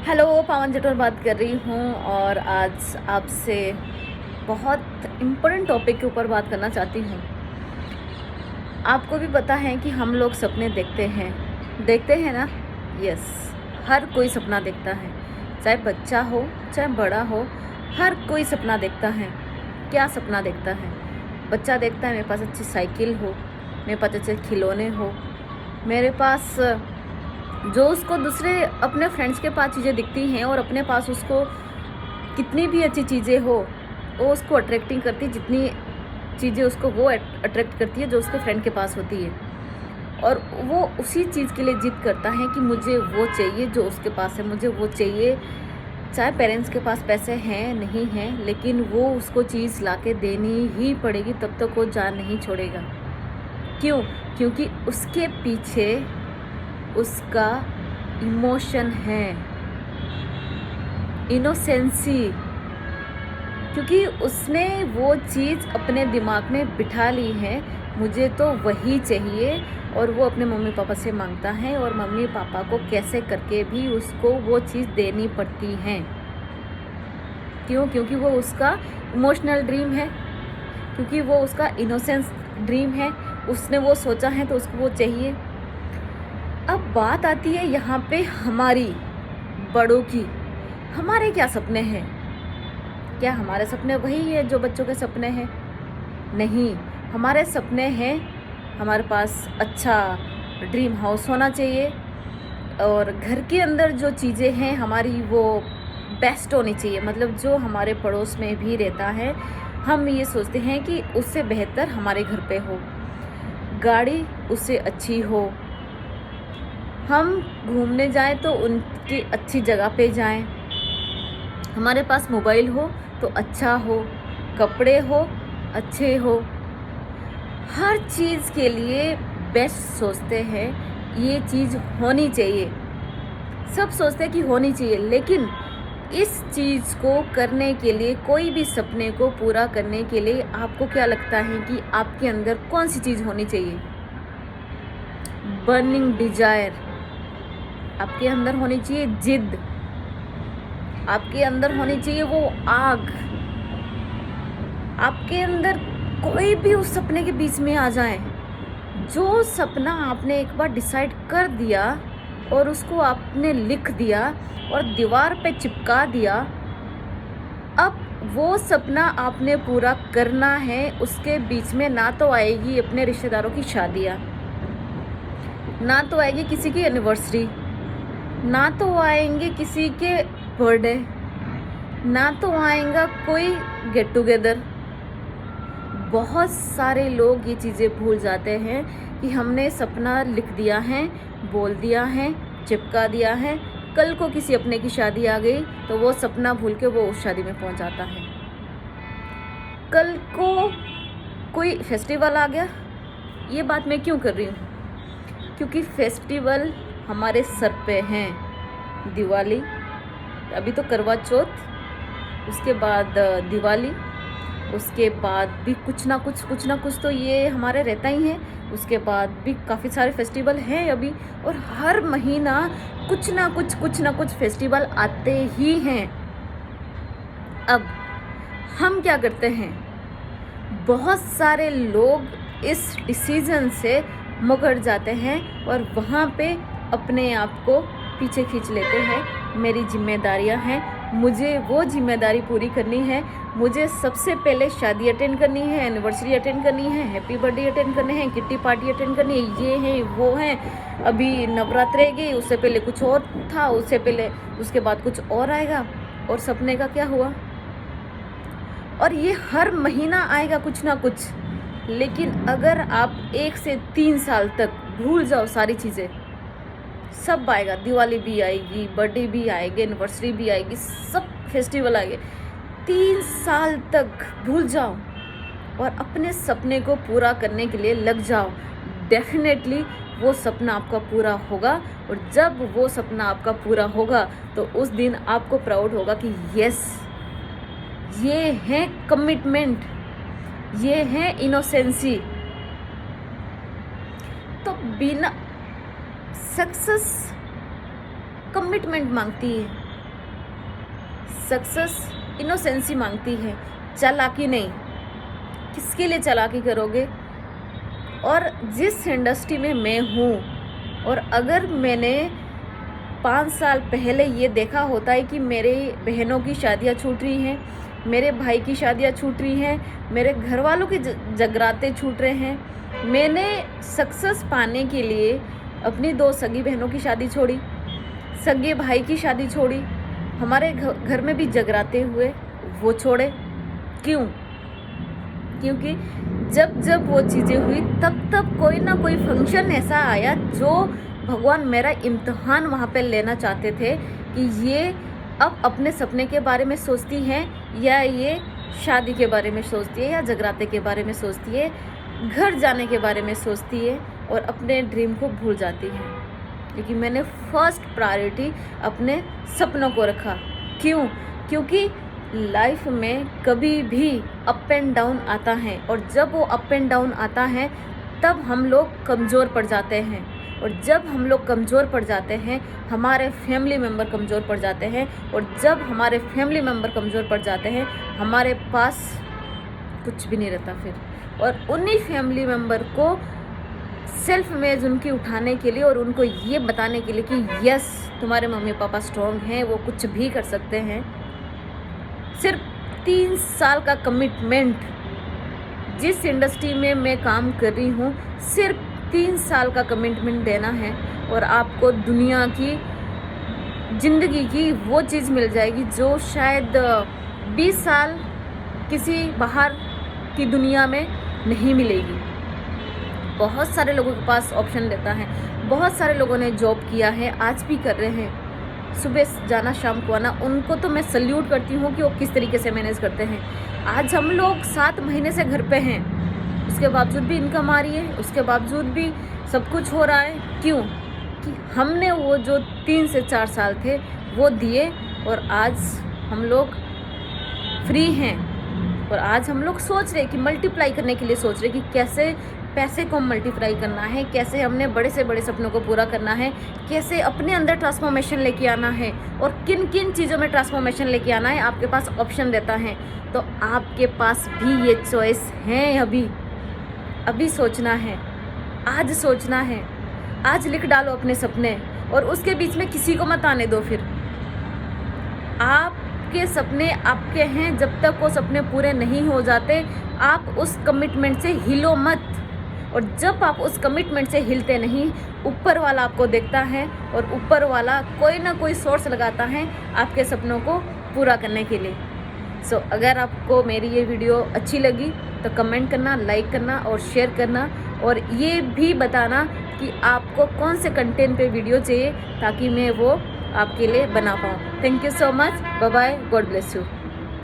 Hello, पावन जटोर बात कर रही हूँ और आज आपसे बहुत इम्पोर्टेंट टॉपिक के ऊपर बात करना चाहती हूँ। आपको भी पता है कि हम लोग सपने देखते हैं ना। यस, हर कोई सपना देखता है, चाहे बच्चा हो चाहे बड़ा हो, हर कोई सपना देखता है। क्या सपना देखता है? बच्चा देखता है मेरे पास अच्छी साइकिल हो, मेरे पास अच्छे खिलौने हो, मेरे पास जो उसको दूसरे अपने फ्रेंड्स के पास चीज़ें दिखती हैं और अपने पास उसको कितनी भी अच्छी चीज़ें हो, वो उसको अट्रैक्टिंग करती है जितनी चीज़ें उसको वो अट्रैक्ट करती है जो उसके फ्रेंड के पास होती है। और वो उसी चीज़ के लिए जिद करता है कि मुझे वो चाहिए जो उसके पास है, मुझे वो चाहिए। चाहे पेरेंट्स के पास पैसे हैं नहीं हैं, लेकिन वो उसको चीज़ ला के देनी ही पड़ेगी, तब तक वो जान नहीं छोड़ेगा। क्यों? क्योंकि उसके पीछे उसका इमोशन है, इनोसेंसी। क्योंकि उसने वो चीज़ अपने दिमाग में बिठा ली है, मुझे तो वही चाहिए। और वो अपने मम्मी पापा से मांगता है और मम्मी पापा को कैसे करके भी उसको वो चीज़ देनी पड़ती है। क्यों? क्योंकि वो उसका इमोशनल ड्रीम है, क्योंकि वो उसका इनोसेंस ड्रीम है। उसने वो सोचा है तो उसको वो चाहिए। अब बात आती है यहाँ पे हमारी बड़ों की। हमारे क्या सपने हैं? क्या हमारे सपने वही है जो बच्चों के सपने हैं? नहीं, हमारे सपने हैं हमारे पास अच्छा ड्रीम हाउस होना चाहिए और घर के अंदर जो चीज़ें हैं हमारी वो बेस्ट होनी चाहिए। मतलब जो हमारे पड़ोस में भी रहता है, हम ये सोचते हैं कि उससे बेहतर हमारे घर पे हो, गाड़ी उससे अच्छी हो, हम घूमने जाएं तो उनकी अच्छी जगह पे जाएं, हमारे पास मोबाइल हो तो अच्छा हो, कपड़े हो अच्छे हो। हर चीज़ के लिए बेस्ट सोचते हैं, ये चीज़ होनी चाहिए। सब सोचते हैं कि होनी चाहिए, लेकिन इस चीज़ को करने के लिए, कोई भी सपने को पूरा करने के लिए आपको क्या लगता है कि आपके अंदर कौन सी चीज़ होनी चाहिए? बर्निंग डिजायर आपके अंदर होनी चाहिए, जिद आपके अंदर होनी चाहिए, वो आग आपके अंदर। कोई भी उस सपने के बीच में आ जाए, जो सपना आपने एक बार डिसाइड कर दिया और उसको आपने लिख दिया और दीवार पे चिपका दिया, अब वो सपना आपने पूरा करना है। उसके बीच में ना तो आएगी अपने रिश्तेदारों की शादियाँ, ना तो आएगी किसी की एनिवर्सरी, ना तो आएंगे किसी के बर्थडे, ना तो आएगा कोई गेट टुगेदर। बहुत सारे लोग ये चीज़ें भूल जाते हैं कि हमने सपना लिख दिया है, बोल दिया है, चिपका दिया है। कल को किसी अपने की शादी आ गई तो वो सपना भूल के वो उस शादी में पहुंच जाता है। कल को कोई फेस्टिवल आ गया, ये बात मैं क्यों कर रही हूँ? क्योंकि फेस्टिवल हमारे सर पे हैं। दिवाली, अभी तो करवा चौथ, उसके बाद दिवाली, उसके बाद भी कुछ ना कुछ तो ये हमारे रहता ही है। उसके बाद भी काफ़ी सारे फेस्टिवल हैं अभी, और हर महीना कुछ ना कुछ फेस्टिवल आते ही हैं। अब हम क्या करते हैं? बहुत सारे लोग इस डिसीज़न से मुकर जाते हैं और वहाँ पे अपने आप को पीछे खींच लेते हैं। मेरी जिम्मेदारियाँ हैं, मुझे वो जिम्मेदारी पूरी करनी है। मुझे सबसे पहले शादी अटेंड करनी है, एनिवर्सरी अटेंड करनी है, हैप्पी बर्थडे अटेंड करने हैं, किट्टी पार्टी अटेंड करनी है, ये है वो है। अभी नवरात्रे गई, उससे पहले कुछ और था, उससे पहले उसके बाद कुछ और आएगा। और सपने का क्या हुआ? और ये हर महीना आएगा कुछ ना कुछ। लेकिन अगर आप 1 से 3 साल तक भूल जाओ सारी चीज़ें, सब आएगा, दिवाली भी आएगी, बर्थडे भी आएगी, एनिवर्सरी भी आएगी, सब फेस्टिवल आएंगे। 3 साल तक भूल जाओ और अपने सपने को पूरा करने के लिए लग जाओ। डेफिनेटली वो सपना आपका पूरा होगा, और जब वो सपना आपका पूरा होगा तो उस दिन आपको प्राउड होगा कि यस, ये है कमिटमेंट, ये है इनोसेंसी। तो बिना सक्सेस कमिटमेंट मांगती है, सक्सेस इनोसेंसी मांगती है, चालाकी नहीं। किसके लिए चालाकी करोगे? और जिस इंडस्ट्री में मैं हूँ, और अगर मैंने 5 साल पहले ये देखा होता है कि मेरे बहनों की शादियाँ छूट रही हैं, मेरे भाई की शादियाँ छूट रही हैं, मेरे घर वालों के जगराते छूट रहे हैं, मैंने सक्सेस पाने के लिए अपनी 2 सगी बहनों की शादी छोड़ी, सगे भाई की शादी छोड़ी, हमारे घर में भी जगराते हुए, वो छोड़े। क्यों? क्योंकि जब जब वो चीज़ें हुई तब तब कोई ना कोई फंक्शन ऐसा आया जो भगवान मेरा इम्तिहान वहाँ पे लेना चाहते थे कि ये अब अपने सपने के बारे में सोचती हैं, या ये शादी के बारे में सोचती है, या जगराते के बारे में सोचती है, घर जाने के बारे में सोचती है, और अपने ड्रीम को भूल जाती है। क्योंकि मैंने फर्स्ट प्रायोरिटी अपने सपनों को रखा। क्यों? क्योंकि लाइफ में कभी भी अप एंड डाउन आता है, और जब वो अप एंड डाउन आता है तब हम लोग कमज़ोर पड़ जाते हैं, और जब हम लोग कमज़ोर पड़ जाते हैं हमारे फैमिली मेम्बर कमज़ोर पड़ जाते हैं, और जब हमारे फैमिली मेम्बर कमज़ोर पड़ जाते हैं हमारे पास कुछ भी नहीं रहता फिर। और उन्हीं फैमिली मेम्बर को सेल्फ इमेज उनकी उठाने के लिए और उनको ये बताने के लिए कि यस तुम्हारे मम्मी पापा स्ट्रॉन्ग हैं, वो कुछ भी कर सकते हैं, सिर्फ 3 साल का कमिटमेंट, जिस इंडस्ट्री में मैं काम कर रही हूँ सिर्फ 3 साल का कमिटमेंट देना है, और आपको दुनिया की ज़िंदगी की वो चीज़ मिल जाएगी जो शायद 20 साल किसी बाहर की दुनिया में नहीं मिलेगी। बहुत सारे लोगों के पास ऑप्शन रहता है, बहुत सारे लोगों ने जॉब किया है, आज भी कर रहे हैं, सुबह जाना शाम को आना। उनको तो मैं सल्यूट करती हूँ कि वो किस तरीके से मैनेज करते हैं। आज हम लोग 7 महीने से घर पे हैं, उसके बावजूद भी इनकम आ रही है, उसके बावजूद भी सब कुछ हो रहा है। क्यों? कि हमने वो जो 3 से 4 साल थे वो दिए, और आज हम लोग फ्री हैं। और आज हम लोग सोच रहे हैं कि मल्टीप्लाई करने के लिए सोच रहे हैं कि कैसे पैसे को मल्टीप्लाई करना है, कैसे हमने बड़े से बड़े सपनों को पूरा करना है, कैसे अपने अंदर ट्रांसफॉर्मेशन लेके आना है, और किन किन चीज़ों में ट्रांसफॉर्मेशन लेके आना है। आपके पास ऑप्शन रहता है, तो आपके पास भी ये चॉइस है। अभी सोचना है, आज सोचना है, आज लिख डालो अपने सपने, और उसके बीच में किसी को मत आने दो। फिर आपके सपने आपके हैं, जब तक वो सपने पूरे नहीं हो जाते आप उस कमिटमेंट से हिलो मत। और जब आप उस कमिटमेंट से हिलते नहीं, ऊपर वाला आपको देखता है, और ऊपर वाला कोई ना कोई सोर्स लगाता है आपके सपनों को पूरा करने के लिए। सो अगर आपको मेरी ये वीडियो अच्छी लगी तो कमेंट करना, लाइक करना और शेयर करना, और ये भी बताना कि आपको कौन से कंटेंट पे वीडियो चाहिए ताकि मैं वो आपके लिए बना पाऊँ। Thank you so much, bye bye, God bless you.